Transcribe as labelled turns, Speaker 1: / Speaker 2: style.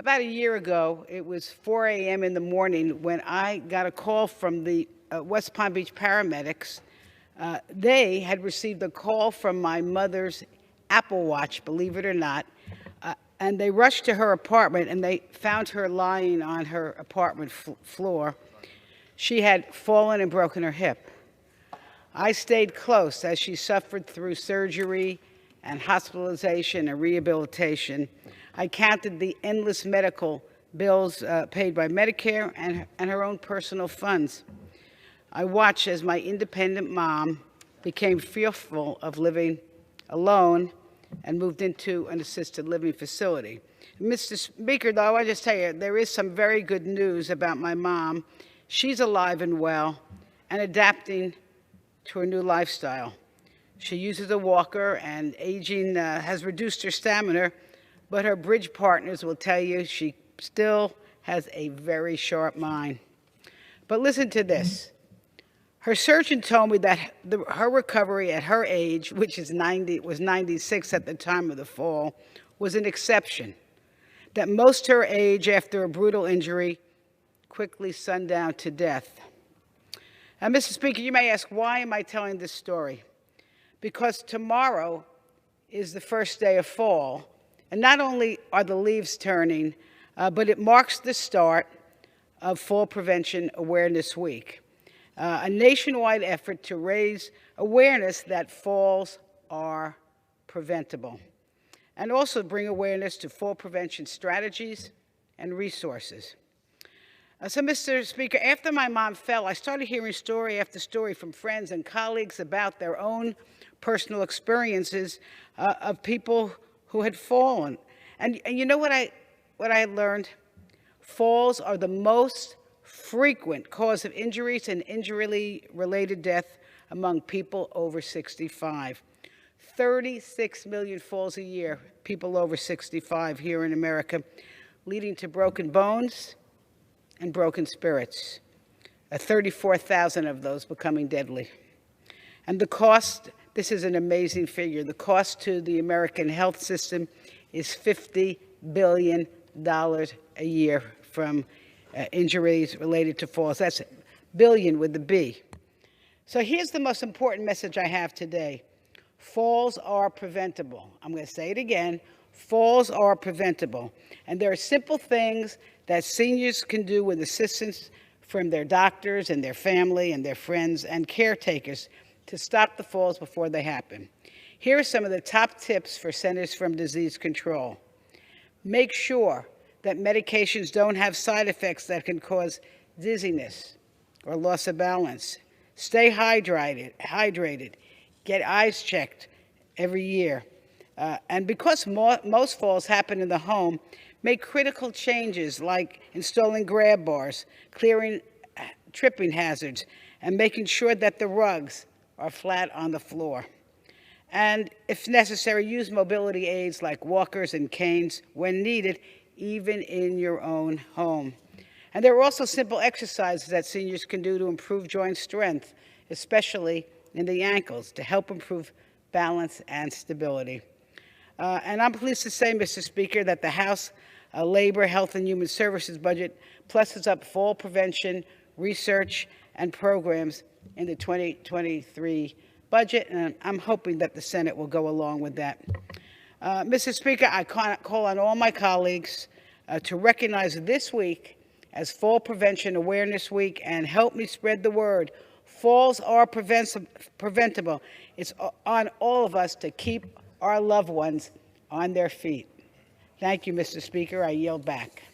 Speaker 1: About a year ago, it was 4 a.m. in the morning when I got a call from the West Palm Beach paramedics. They had received a call from my mother's Apple Watch, believe it or not, and they rushed to her apartment and they found her lying on her apartment floor. She had fallen and broken her hip. I stayed close as she suffered through surgery and hospitalization and rehabilitation. I counted the endless medical bills paid by Medicare and her own personal funds. I watched as my independent mom became fearful of living alone and moved into an assisted living facility. Mr. Speaker, though, I just tell you, there is some very good news about my mom. She's alive and well and adapting to her new lifestyle. She uses a walker, and aging has reduced her stamina, but her bridge partners will tell you she still has a very sharp mind. But listen to this. Her surgeon told me that her recovery at her age, which was 96 at the time of the fall, was an exception. That most her age after a brutal injury quickly sundown to death. Now, Mr. Speaker, you may ask, why am I telling this story? Because tomorrow is the first day of fall, and not only are the leaves turning, but it marks the start of Fall Prevention Awareness Week, a nationwide effort to raise awareness that falls are preventable, and also bring awareness to fall prevention strategies and resources. So, Mr. Speaker, after my mom fell, I started hearing story after story from friends and colleagues about their own personal experiences of people who had fallen. And you know what I learned? Falls are the most frequent cause of injuries and injury-related death among people over 65. 36 million falls a year, people over 65 here in America, leading to broken bones and broken spirits, 34,000 of those becoming deadly. And the cost, this is an amazing figure, the cost to the American health system is $50 billion a year from injuries related to falls. That's billion with the B. So here's the most important message I have today. Falls are preventable. I'm going to say it again. Falls are preventable. And there are simple things that seniors can do with assistance from their doctors and their family and their friends and caretakers to stop the falls before they happen. Here are some of the top tips for Centers for Disease Control. Make sure that medications don't have side effects that can cause dizziness or loss of balance. Stay hydrated. Get eyes checked every year. And because most falls happen in the home, make critical changes like installing grab bars, clearing tripping hazards, and making sure that the rugs are flat on the floor. And if necessary, use mobility aids like walkers and canes when needed, even in your own home. And there are also simple exercises that seniors can do to improve joint strength, especially in the ankles, to help improve balance and stability. And I'm pleased to say, Mr. Speaker, that the House Labor, Health, and Human Services budget pluses up fall prevention, research, and programs in the 2023 budget, and I'm hoping that the Senate will go along with that. Mr. Speaker, I call on all my colleagues to recognize this week as Fall Prevention Awareness Week and help me spread the word. Falls are preventable. It's on all of us to keep our loved ones on their feet. Thank you, Mr. Speaker. I yield back.